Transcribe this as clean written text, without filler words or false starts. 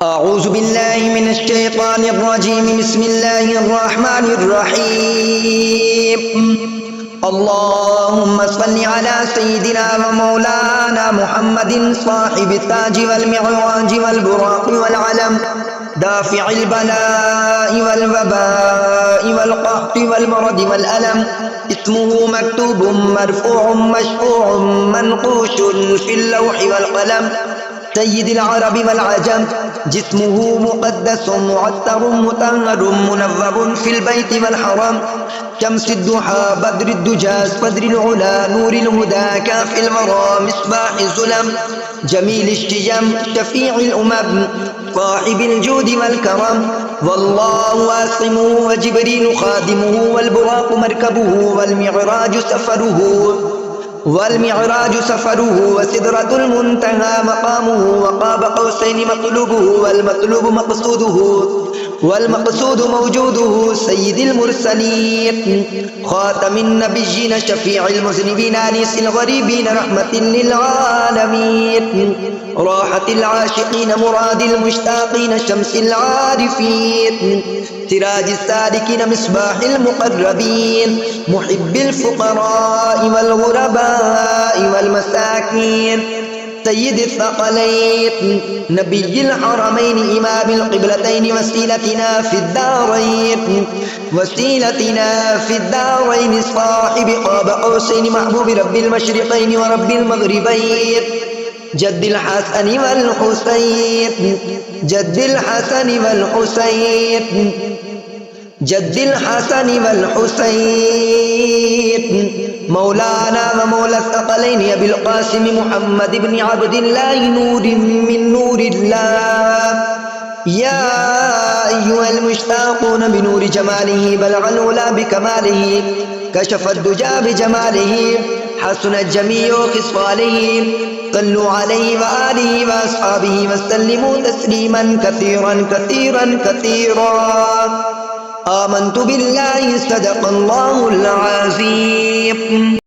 أعوذ بالله من الشيطان الرجيم. بسم الله الرحمن الرحيم. اللهم صل على سيدنا ومولانا محمد صاحب التاج والمعراج والبراق والعلم، دافع البلاء والوباء والقحط والمرض والألم. اسمه مكتوب مرفوع مشفوع منقوش في اللوح والقلم، سيد العرب والعجم. جسمه مقدس معطر مطهر منور في البيت والحرم، شمس الضحى بدر الدجى صدر العلا نور الهدى كاف الورى مصباح الظلم، جميل الشجم شفيع الأمم صاحب الجود والكرم. والله عاصمه وجبريل خادمه والبراق مركبه والمعراج سفره وسدرة المنتهى مقامه، وقاب قوسين مطلوبه والمقصود موجوده. سيد المرسلين خاتم النبيين شفيع المذنبين أنيس الغريبين رحمة للعالمين، راحة العاشقين مراد المشتاقين شمس العارفين، سراج السالكين مصباح المقربين، محب الفقراء والغرباء والمساكين، سيد الثقلين نبي الحرمين إمام القبلتين وسيلتنا في الدارين صاحب قاب قوسين محبوب رب المشرقين ورب المغربين، جد الحسن والحسين مولانا ومولى الثقلين أبي القاسم محمد بن عبد الله نور من نور الله. يا أيها المشتاقون بنور جماله بلغ العلا بكماله، كشف الدجى بجماله، حسن جميع خصاله. صلوا عليه وآله وأصحابه وسلموا تسليما كثيرا كثيرا كثيرا. آمنت بالله صدق الله العظيم.